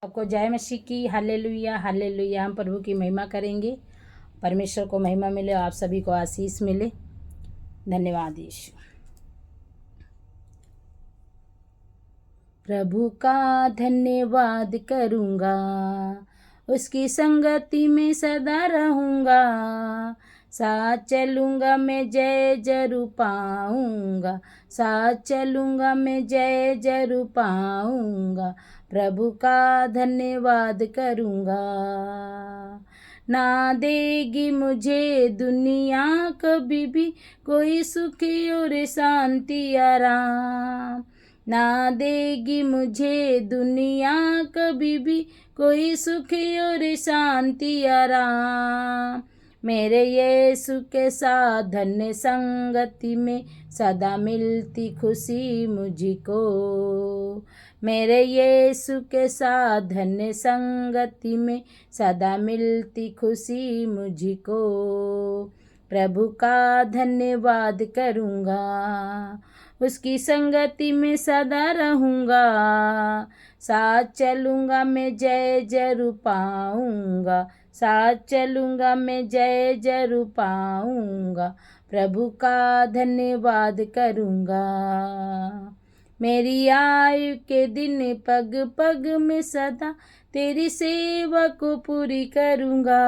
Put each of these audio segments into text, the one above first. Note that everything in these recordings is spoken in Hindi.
आपको जय मसीह की। Hallelujah hallelujah. हम प्रभु की महिमा करेंगे। परमेश्वर को महिमा मिले, आप सभी को आशीष मिले। धन्यवाद यीशु। प्रभु का धन्यवाद करूँगा, उसकी संगति में सदा रहूँगा। साथ चलूँगा मैं, जय जरूर पाऊँगा। साथ चलूँगा मैं, जय जरूर पाऊँगा। प्रभु का धन्यवाद करूँगा। ना देगी मुझे दुनिया कभी भी कोई सुख और शांति आराम। ना देगी मुझे दुनिया कभी भी कोई सुख और शांति आराम। मेरे यीशु के साथ धन्य संगति में सदा मिलती खुशी मुझको। मेरे यीशु के साथ धन्य संगति में सदा मिलती खुशी मुझको। प्रभु का धन्यवाद करूँगा, उसकी संगति में सदा रहूँगा। साथ चलूँगा मैं, जय जरूर पाऊँगा। साथ चलूँगा मैं, जय जरूर पाऊँगा। प्रभु का धन्यवाद करूँगा। मेरी आयु के दिन पग पग में सदा तेरी सेवा को पूरी करूँगा।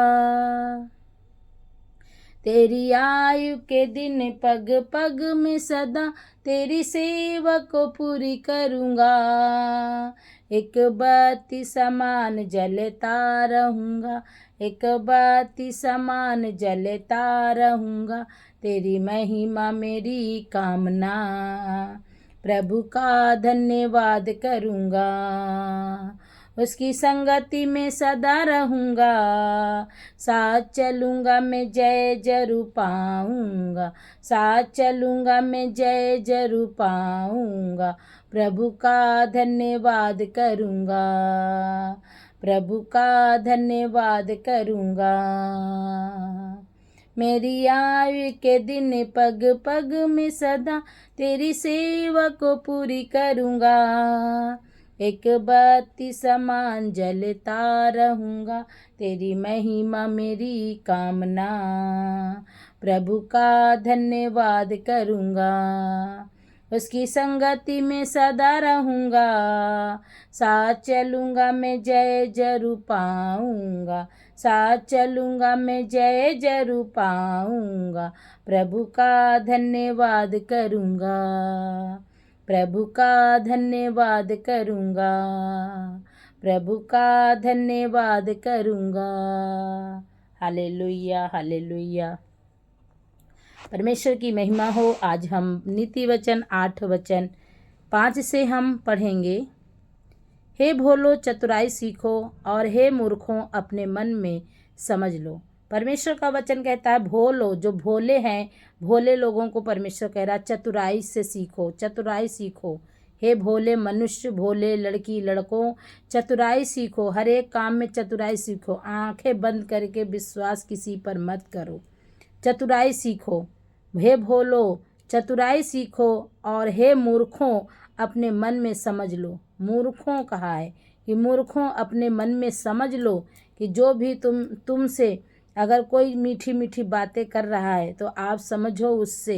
तेरी आयु के दिन पग पग में सदा तेरी सेवा को पूरी करूँगा। एक बाती समान जलता रहूँगा, एक बाती समान जलता रहूँगा। तेरी महिमा मेरी कामना, प्रभु का धन्यवाद करूँगा। उसकी संगति में सदा रहूँगा। साथ चलूँगा मैं, जय जरूर पाऊँगा। साथ चलूँगा मैं, जय जरूर पाऊँगा। प्रभु का धन्यवाद करूँगा। प्रभु का धन्यवाद करूँगा। मेरी आयु के दिन पग पग में सदा तेरी सेवा को पूरी करूँगा। एक बाती समान जलता रहूँगा। तेरी महिमा मेरी कामना, प्रभु का धन्यवाद करूँगा। उसकी संगति में सदा रहूँगा। साथ चलूँगा मैं, जय जरूर पाऊँगा। साथ चलूँगा मैं, जय जरूर पाऊँगा। प्रभु का धन्यवाद करूँगा। प्रभु का धन्यवाद करूँगा। प्रभु का धन्यवाद करूँगा। Hallelujah hallelujah. परमेश्वर की महिमा हो। आज हम नीति वचन 8 वचन 5 से हम पढ़ेंगे। हे भोलो चतुराई सीखो, और हे मूर्खों अपने मन में समझ लो। परमेश्वर का वचन कहता है भोलो, जो भोले हैं, भोले लोगों को परमेश्वर कह रहा है चतुराई से सीखो, चतुराई सीखो। हे भोले मनुष्य, भोले लड़की लड़कों, चतुराई सीखो। हर एक काम में चतुराई सीखो। आंखें बंद करके विश्वास किसी पर मत करो। चतुराई सीखो। हे भोलो चतुराई सीखो, और हे मूर्खों अपने मन में समझ लो। मूर्खों कहा है कि मूर्खों अपने मन में समझ लो कि जो भी तुमसे अगर कोई मीठी मीठी बातें कर रहा है तो आप समझो उससे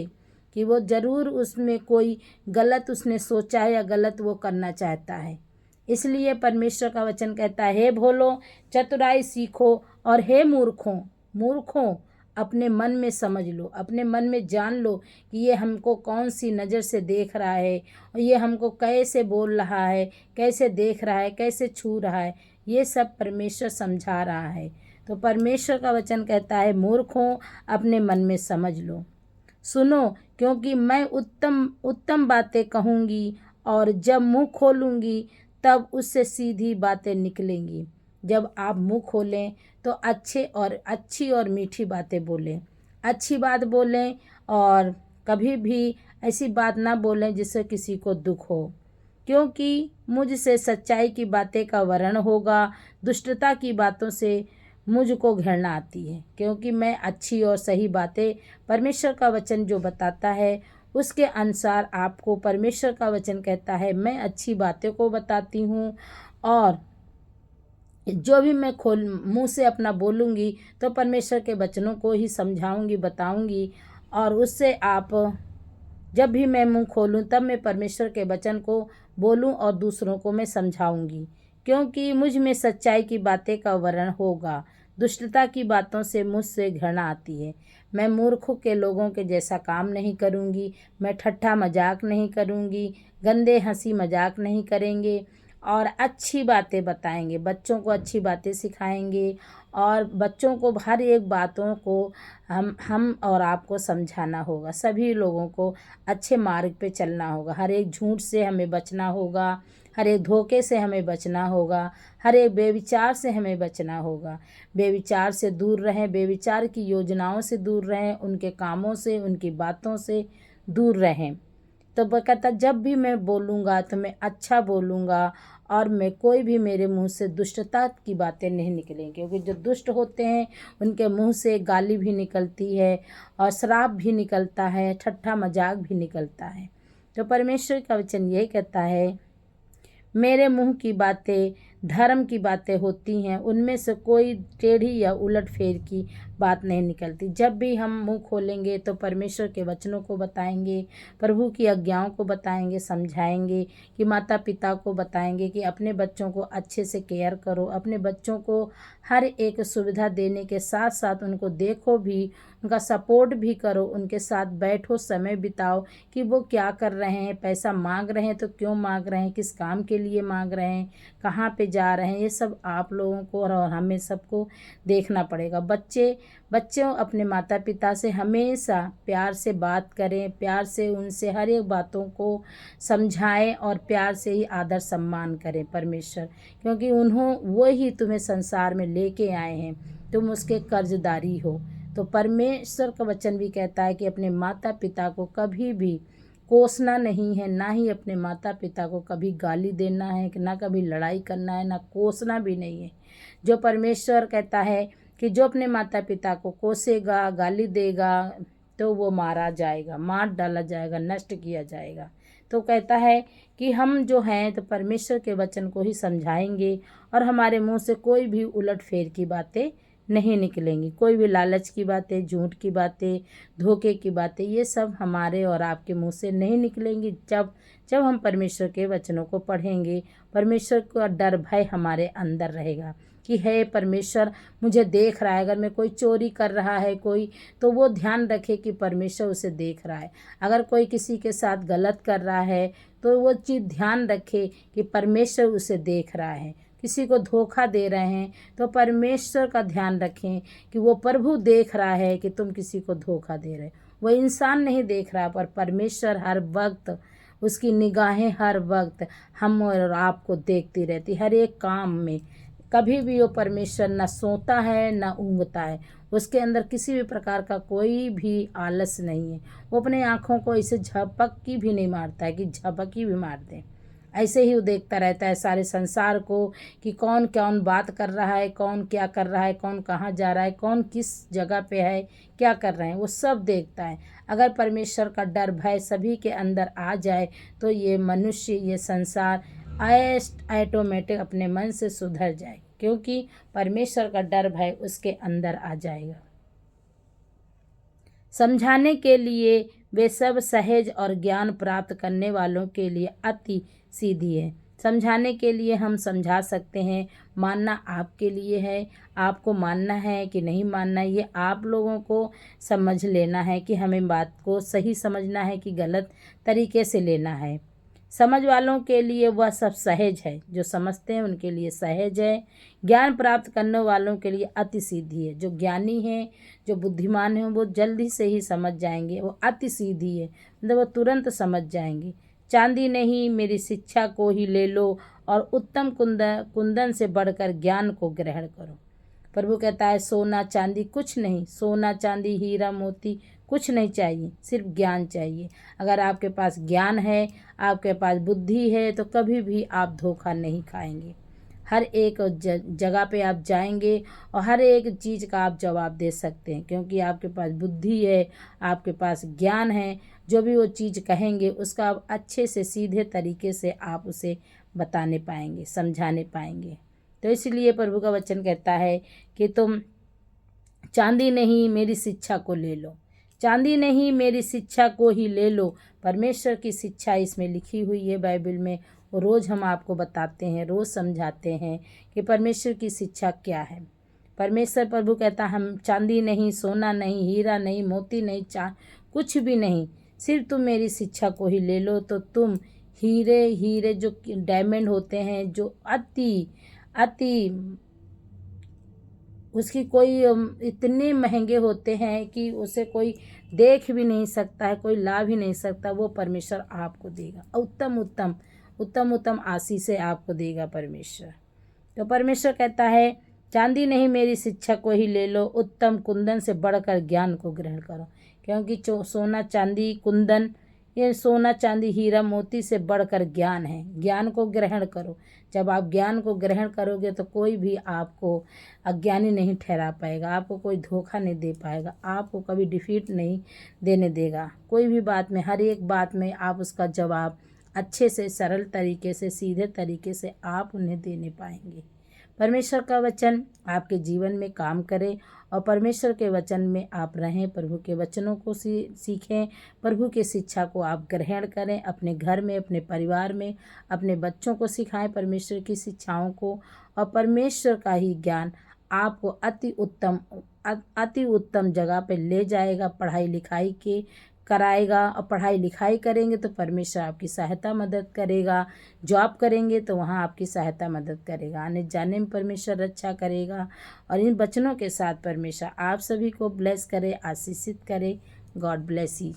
कि वो ज़रूर उसमें कोई गलत उसने सोचा है या गलत वो करना चाहता है। इसलिए परमेश्वर का वचन कहता है हे भोलो चतुराई सीखो, और हे मूर्खों, मूर्खों अपने मन में समझ लो, अपने मन में जान लो कि ये हमको कौन सी नज़र से देख रहा है, और ये हमको कैसे बोल रहा है, कैसे देख रहा है, कैसे छू रहा है। ये सब परमेश्वर समझा रहा है। तो परमेश्वर का वचन कहता है मूर्खों अपने मन में समझ लो। सुनो, क्योंकि मैं उत्तम उत्तम बातें कहूँगी, और जब मुँह खोलूँगी तब उससे सीधी बातें निकलेंगी। जब आप मुँह खोलें तो अच्छी और मीठी बातें बोलें, अच्छी बात बोलें, और कभी भी ऐसी बात ना बोलें जिससे किसी को दुख हो। क्योंकि मुझसे सच्चाई की बातें का वरण होगा, दुष्टता की बातों से मुझको घृणा आती है। क्योंकि मैं अच्छी और सही बातें, परमेश्वर का वचन जो बताता है उसके अनुसार आपको परमेश्वर का वचन कहता है मैं अच्छी बातें को बताती हूँ, और जो भी मैं मुंह से अपना बोलूँगी तो परमेश्वर के वचनों को ही समझाऊँगी, बताऊँगी। और उससे आप, जब भी मैं मुंह खोलूँ तब मैं परमेश्वर के वचन को बोलूँ और दूसरों को मैं समझाऊँगी, क्योंकि मुझ में सच्चाई की बातें का वर्ण होगा। दुष्टता की बातों से मुझसे घृणा आती है। मैं मूर्खों के लोगों के जैसा काम नहीं करूँगी। मैं ठट्ठा मजाक नहीं करूँगी। गंदे हंसी मजाक नहीं करेंगे और अच्छी बातें बताएंगे, बच्चों को अच्छी बातें सिखाएंगे। और बच्चों को हर एक बातों को हम और आपको समझाना होगा। सभी लोगों को अच्छे मार्ग पे चलना होगा। हर एक झूठ से हमें बचना होगा, हर एक धोखे से हमें बचना होगा, हर एक बेविचार से हमें बचना होगा। बेविचार से दूर रहें, बेविचार की योजनाओं से दूर रहें, उनके कामों से, उनकी बातों से दूर रहें। तो वो कहता, जब भी मैं बोलूँगा तो मैं अच्छा बोलूँगा और मैं कोई भी मेरे मुंह से दुष्टता की बातें नहीं निकलेंगी, क्योंकि जो दुष्ट होते हैं उनके मुंह से गाली भी निकलती है और श्राप भी निकलता है, ठट्ठा मजाक भी निकलता है। तो परमेश्वर का वचन यही कहता है, मेरे मुंह की बातें धर्म की बातें होती हैं, उनमें से कोई टेढ़ी या उलटफेर की बात नहीं निकलती। जब भी हम मुंह खोलेंगे तो परमेश्वर के वचनों को बताएंगे, प्रभु की आज्ञाओं को बताएंगे, समझाएंगे, कि माता पिता को बताएंगे कि अपने बच्चों को अच्छे से केयर करो, अपने बच्चों को हर एक सुविधा देने के साथ साथ उनको देखो भी, उनका सपोर्ट भी करो, उनके साथ बैठो, समय बिताओ कि वो क्या कर रहे हैं, पैसा मांग रहे हैं तो क्यों मांग रहे हैं, किस काम के लिए मांग रहे हैं, कहाँ पे जा रहे हैं। ये सब आप लोगों को और हमें सबको देखना पड़ेगा। बच्चों अपने माता पिता से हमेशा प्यार से बात करें, प्यार से उनसे हर एक बातों को समझाएं और प्यार से ही आदर सम्मान करें परमेश्वर, क्योंकि वो ही तुम्हें संसार में लेके आए हैं, तुम उसके कर्जदारी हो। तो परमेश्वर का वचन भी कहता है कि अपने माता पिता को कभी भी कोसना नहीं है, ना ही अपने माता पिता को कभी गाली देना है, ना कभी लड़ाई करना है, ना कोसना भी नहीं है। जो परमेश्वर कहता है कि जो अपने माता पिता को कोसेगा, गाली देगा तो वो मारा जाएगा, मार डाला जाएगा, नष्ट किया जाएगा। तो कहता है कि हम जो हैं तो परमेश्वर के वचन को ही समझाएंगे और हमारे मुंह से कोई भी उलटफेर की बातें नहीं निकलेंगी, कोई भी लालच की बातें, झूठ की बातें, धोखे की बातें, ये सब हमारे और आपके मुंह से नहीं निकलेंगी। जब हम परमेश्वर के वचनों को पढ़ेंगे, परमेश्वर का डर भय हमारे अंदर रहेगा कि है परमेश्वर मुझे देख रहा है। अगर मैं कोई चोरी कर रहा है कोई, तो वो ध्यान रखे कि परमेश्वर उसे देख रहा है। अगर कोई किसी के साथ गलत कर रहा है तो वो चीज़ ध्यान रखे कि परमेश्वर उसे देख रहा है। किसी को धोखा दे रहे हैं तो परमेश्वर का ध्यान रखें कि वो प्रभु देख रहा है कि तुम किसी को धोखा दे रहे हो। वो इंसान नहीं देख रहा, पर परमेश्वर हर वक्त, उसकी निगाहें हर वक्त हम और आपको देखती रहती, हर एक काम में। कभी भी वो परमेश्वर न सोता है न ऊँघता है, उसके अंदर किसी भी प्रकार का कोई भी आलस नहीं है। वो अपने आँखों को ऐसे झपकी भी नहीं मारता है कि झपकी भी मार दे। ऐसे ही वो देखता रहता है सारे संसार को कि कौन कौन बात कर रहा है, कौन क्या कर रहा है, कौन कहाँ जा रहा है, कौन किस जगह पे है, क्या कर रहे हैं, वो सब देखता है। अगर परमेश्वर का डर भय सभी के अंदर आ जाए तो ये मनुष्य, ये संसार ऑटोमेटिक अपने मन से सुधर जाए, क्योंकि परमेश्वर का डर भय उसके अंदर आ जाएगा। समझाने के लिए वे सब सहज और ज्ञान प्राप्त करने वालों के लिए अति सीधी है। समझाने के लिए हम समझा सकते हैं, मानना आपके लिए है। आपको मानना है कि नहीं मानना, ये आप लोगों को समझ लेना है कि हमें बात को सही समझना है कि गलत तरीके से लेना है। समझ वालों के लिए वह सब सहज है, जो समझते हैं उनके लिए सहज है। ज्ञान प्राप्त करने वालों के लिए अति सीधी है। जो ज्ञानी हैं, जो बुद्धिमान हैं, वो जल्दी से ही समझ जाएंगे। वो अति सीधी है, मतलब वो तुरंत समझ जाएंगे। चांदी नहीं, मेरी शिक्षा को ही ले लो और उत्तम कुंदन से बढ़कर ज्ञान को ग्रहण करो। प्रभु कहता है सोना चांदी कुछ नहीं, सोना चांदी हीरा मोती कुछ नहीं चाहिए, सिर्फ ज्ञान चाहिए। अगर आपके पास ज्ञान है, आपके पास बुद्धि है, तो कभी भी आप धोखा नहीं खाएंगे। हर एक जगह पे आप जाएंगे और हर एक चीज़ का आप जवाब दे सकते हैं, क्योंकि आपके पास बुद्धि है, आपके पास ज्ञान है। जो भी वो चीज़ कहेंगे उसका आप अच्छे से सीधे तरीके से आप उसे बताने पाएंगे, समझाने पाएंगे। तो इसलिए प्रभु का वचन कहता है कि तुम चांदी नहीं मेरी शिक्षा को ले लो, चांदी नहीं मेरी शिक्षा को ही ले लो। परमेश्वर की शिक्षा इसमें लिखी हुई है बाइबल में, और रोज़ हम आपको बताते हैं, रोज़ समझाते हैं कि परमेश्वर की शिक्षा क्या है। परमेश्वर प्रभु कहता हम चांदी नहीं, सोना नहीं, हीरा नहीं, मोती नहीं, कुछ भी नहीं, सिर्फ तुम मेरी शिक्षा को ही ले लो तो तुम हीरे जो डायमंड होते हैं, जो अति अति उसकी कोई इतने महंगे होते हैं कि उसे कोई देख भी नहीं सकता है, कोई ला भी नहीं सकता, वो परमेश्वर आपको देगा। उत्तम उत्तम आशीष आपको देगा परमेश्वर। तो परमेश्वर कहता है चांदी नहीं मेरी शिक्षा को ही ले लो, उत्तम कुंदन से बढ़कर ज्ञान को ग्रहण करो। क्योंकि सोना चांदी कुंदन, ये सोना चांदी हीरा मोती से बढ़कर ज्ञान है। ज्ञान को ग्रहण करो। जब आप ज्ञान को ग्रहण करोगे तो कोई भी आपको अज्ञानी नहीं ठहरा पाएगा, आपको कोई धोखा नहीं दे पाएगा, आपको कभी डिफीट नहीं देने देगा। कोई भी बात में, हर एक बात में आप उसका जवाब अच्छे से, सरल तरीके से, सीधे तरीके से आप उन्हें देने पाएंगे। परमेश्वर का वचन आपके जीवन में काम करे और परमेश्वर के वचन में आप रहें, प्रभु के वचनों को सीखें, प्रभु की शिक्षा को आप ग्रहण करें, अपने घर में, अपने परिवार में, अपने बच्चों को सिखाएं परमेश्वर की शिक्षाओं को, और परमेश्वर का ही ज्ञान आपको अति उत्तम जगह पे ले जाएगा, पढ़ाई लिखाई के कराएगा। और पढ़ाई लिखाई करेंगे तो परमेश्वर आपकी सहायता मदद करेगा, जॉब करेंगे तो वहाँ आपकी सहायता मदद करेगा, आने जाने में परमेश्वर रक्षा करेगा। और इन वचनों के साथ परमेश्वर आप सभी को ब्लेस करे, आशीषित करे। God bless you.